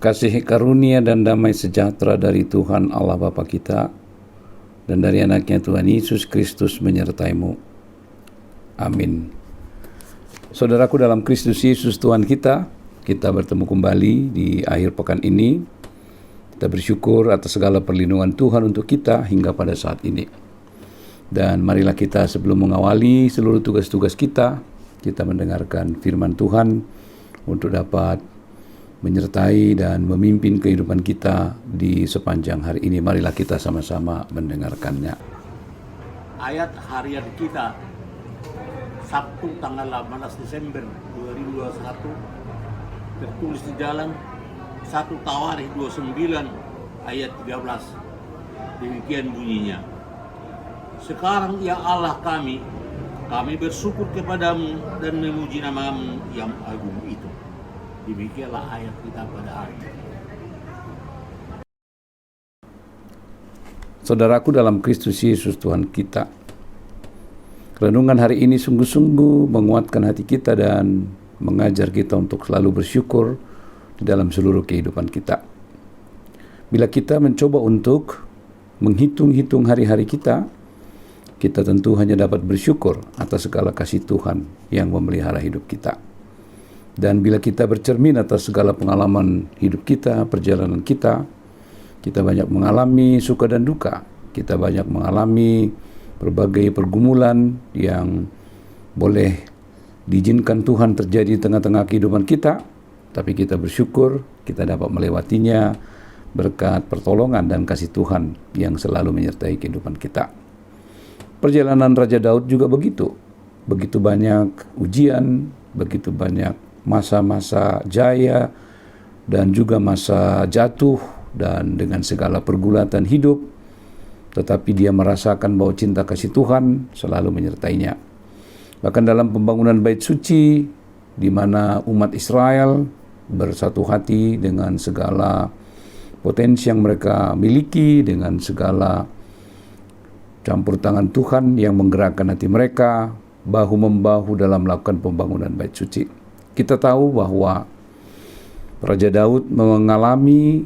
Kasih karunia dan damai sejahtera dari Tuhan Allah Bapa kita dan dari anaknya Tuhan Yesus Kristus menyertaimu. Amin. Saudaraku dalam Kristus Yesus Tuhan kita bertemu kembali di akhir pekan ini. Kita bersyukur atas segala perlindungan Tuhan untuk kita hingga pada saat ini. Dan marilah kita sebelum mengawali seluruh tugas-tugas kita mendengarkan firman Tuhan untuk dapat menyertai dan memimpin kehidupan kita di sepanjang hari ini. Marilah kita sama-sama mendengarkannya. Ayat harian kita Sabtu tanggal 18 Desember 2021 tertulis di dalam 1 Tawarikh 29 ayat 13. Demikian bunyinya. Sekarang ya Allah kami bersyukur kepadamu dan memuji namamu yang agung itu. Demikianlah ayat kita pada hari ini. Saudaraku dalam Kristus Yesus Tuhan kita, renungan hari ini sungguh-sungguh menguatkan hati kita dan mengajar kita untuk selalu bersyukur di dalam seluruh kehidupan kita. Bila kita mencoba untuk menghitung-hitung hari-hari kita tentu hanya dapat bersyukur atas segala kasih Tuhan yang memelihara hidup kita. Dan bila kita bercermin atas segala pengalaman hidup kita, perjalanan kita banyak mengalami suka dan duka. Kita banyak mengalami berbagai pergumulan yang boleh diizinkan Tuhan terjadi di tengah-tengah kehidupan kita. Tapi kita bersyukur kita dapat melewatinya berkat pertolongan dan kasih Tuhan yang selalu menyertai kehidupan kita. Perjalanan Raja Daud juga begitu. Begitu banyak ujian, begitu banyak masa-masa jaya dan juga masa jatuh dan dengan segala pergulatan hidup, tetapi dia merasakan bahwa cinta kasih Tuhan selalu menyertainya. Bahkan dalam pembangunan bait suci, di mana umat Israel bersatu hati dengan segala potensi yang mereka miliki, dengan segala campur tangan Tuhan yang menggerakkan hati mereka, bahu-membahu dalam melakukan pembangunan bait suci. Kita tahu bahwa Raja Daud mengalami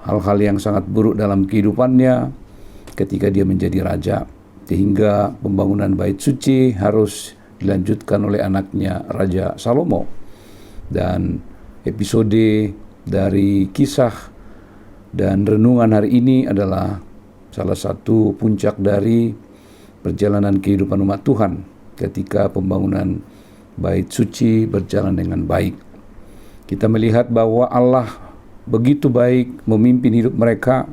hal-hal yang sangat buruk dalam kehidupannya ketika dia menjadi raja, sehingga pembangunan bait suci harus dilanjutkan oleh anaknya Raja Salomo. Dan episode dari kisah dan renungan hari ini adalah salah satu puncak dari perjalanan kehidupan umat Tuhan ketika pembangunan bait suci berjalan dengan baik. Kita melihat bahwa Allah begitu baik memimpin hidup mereka,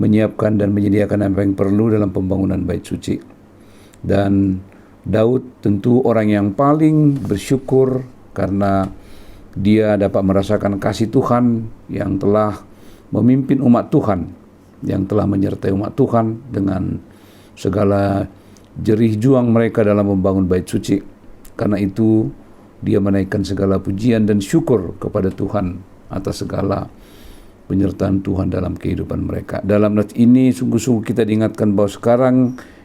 menyiapkan dan menyediakan apa yang perlu dalam pembangunan bait suci. Dan Daud tentu orang yang paling bersyukur karena dia dapat merasakan kasih Tuhan yang telah memimpin umat Tuhan, yang telah menyertai umat Tuhan dengan segala jerih juang mereka dalam membangun bait suci. Karena itu dia menaikkan segala pujian dan syukur kepada Tuhan atas segala penyertaan Tuhan dalam kehidupan mereka. Dalam ayat ini sungguh-sungguh kita diingatkan bahwa sekarang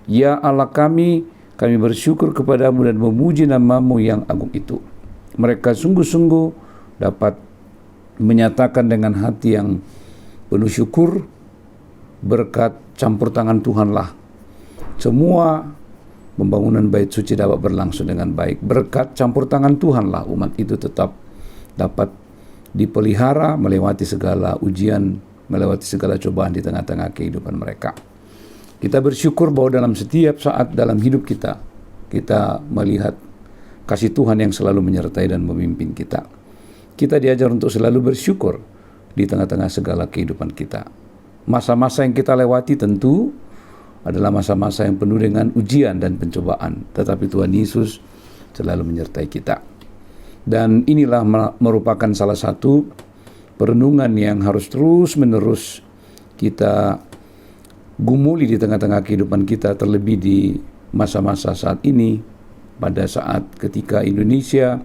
ya Allah kami bersyukur kepadamu dan memuji namamu yang agung itu. Mereka sungguh-sungguh dapat menyatakan dengan hati yang penuh syukur berkat campur tangan Tuhanlah semua pembangunan bait suci dapat berlangsung dengan baik. Berkat campur tangan Tuhanlah umat itu tetap dapat dipelihara melewati segala ujian, melewati segala cobaan di tengah-tengah kehidupan mereka. Kita bersyukur bahwa dalam setiap saat dalam hidup kita melihat kasih Tuhan yang selalu menyertai dan memimpin kita. Kita diajar untuk selalu bersyukur di tengah-tengah segala kehidupan kita. Masa-masa yang kita lewati tentu adalah masa-masa yang penuh dengan ujian dan pencobaan, tetapi Tuhan Yesus selalu menyertai kita. Dan inilah merupakan salah satu perenungan yang harus terus-menerus kita gumuli di tengah-tengah kehidupan kita, terlebih di masa-masa saat ini, pada saat ketika Indonesia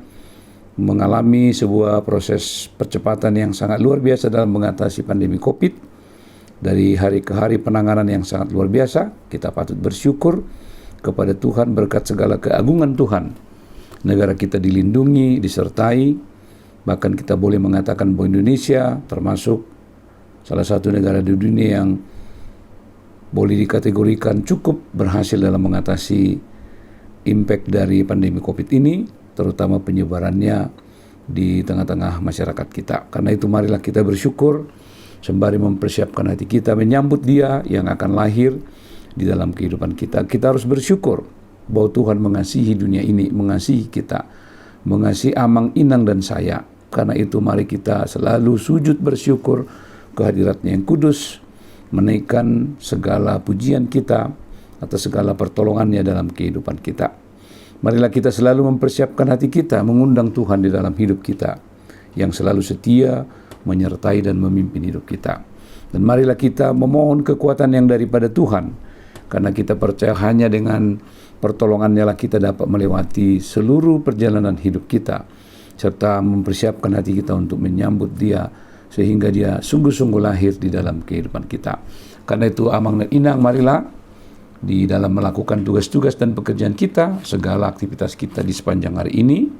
mengalami sebuah proses percepatan yang sangat luar biasa dalam mengatasi pandemi COVID. Dari hari ke hari penanganan yang sangat luar biasa, kita patut bersyukur kepada Tuhan berkat segala keagungan Tuhan. Negara kita dilindungi, disertai, Bahkan kita boleh mengatakan bahwa Indonesia termasuk salah satu negara di dunia yang boleh dikategorikan cukup berhasil dalam mengatasi impact dari pandemi COVID ini, terutama penyebarannya di tengah-tengah masyarakat kita. Karena itu marilah kita bersyukur sembari mempersiapkan hati kita menyambut Dia yang akan lahir di dalam kehidupan kita. Kita harus bersyukur bahwa Tuhan mengasihi dunia ini, mengasihi kita, mengasihi Amang, Inang, dan saya. Karena itu mari kita selalu sujud bersyukur kehadiratnya yang kudus, menaikkan segala pujian kita atas segala pertolongannya dalam kehidupan kita. Marilah kita selalu mempersiapkan hati kita, mengundang Tuhan di dalam hidup kita, yang selalu setia, menyertai dan memimpin hidup kita. Dan marilah kita memohon kekuatan yang daripada Tuhan, karena kita percaya hanya dengan pertolongannya lah kita dapat melewati seluruh perjalanan hidup kita, serta mempersiapkan hati kita untuk menyambut Dia, sehingga Dia sungguh-sungguh lahir di dalam kehidupan kita. Karena itu Amang dan Inang, marilah di dalam melakukan tugas-tugas dan pekerjaan kita, segala aktivitas kita di sepanjang hari ini,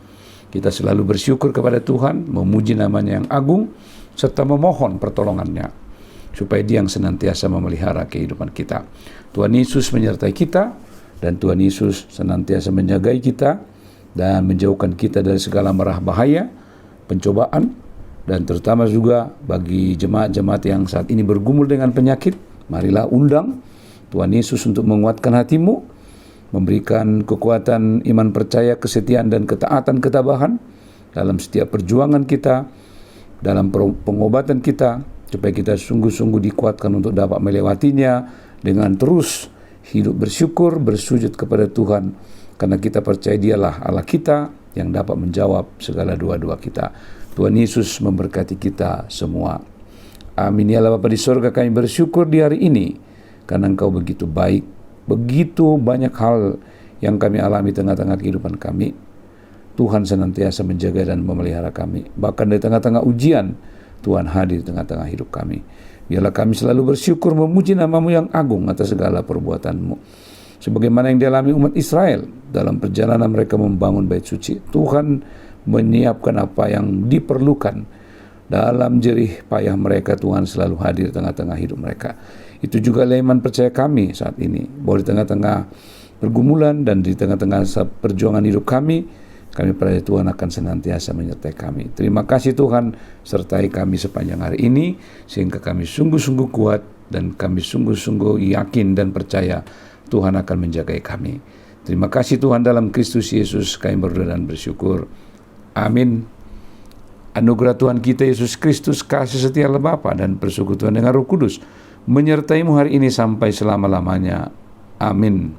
kita selalu bersyukur kepada Tuhan, memuji namanya yang agung, serta memohon pertolongannya, supaya Dia yang senantiasa memelihara kehidupan kita. Tuhan Yesus menyertai kita, dan Tuhan Yesus senantiasa menjagai kita, dan menjauhkan kita dari segala mara bahaya, pencobaan, dan terutama juga bagi jemaat-jemaat yang saat ini bergumul dengan penyakit, marilah undang Tuhan Yesus untuk menguatkan hatimu, memberikan kekuatan iman percaya, kesetiaan dan ketaatan ketabahan dalam setiap perjuangan kita, dalam pengobatan kita, supaya kita sungguh-sungguh dikuatkan untuk dapat melewatinya dengan terus hidup bersyukur, bersujud kepada Tuhan, karena kita percaya Dialah Allah kita yang dapat menjawab segala doa-doa kita. Tuhan Yesus memberkati kita semua. Amin. Ya Allah Bapa di sorga, kami bersyukur di hari ini karena Engkau begitu baik, begitu banyak hal yang kami alami tengah-tengah kehidupan kami. Tuhan senantiasa menjaga dan memelihara kami. Bahkan di tengah-tengah ujian, Tuhan hadir di tengah-tengah hidup kami. Biarlah kami selalu bersyukur memuji nama-Mu yang agung atas segala perbuatan-Mu. Sebagaimana yang dialami umat Israel dalam perjalanan mereka membangun bait suci, Tuhan menyiapkan apa yang diperlukan dalam jerih payah mereka. Tuhan selalu hadir di tengah-tengah hidup mereka. Itu juga iman percaya kami saat ini, bahwa di tengah-tengah pergumulan dan di tengah-tengah perjuangan hidup kami percaya Tuhan akan senantiasa menyertai kami. Terima kasih Tuhan, sertai kami sepanjang hari ini, sehingga kami sungguh-sungguh kuat dan kami sungguh-sungguh yakin dan percaya Tuhan akan menjaga kami. Terima kasih Tuhan, dalam Kristus Yesus kami berdoa dan bersyukur. Amin. Anugerah Tuhan kita Yesus Kristus, kasih setia Allah Bapa, dan persekutuan dengan Roh Kudus menyertaimu hari ini sampai selama-lamanya. Amin.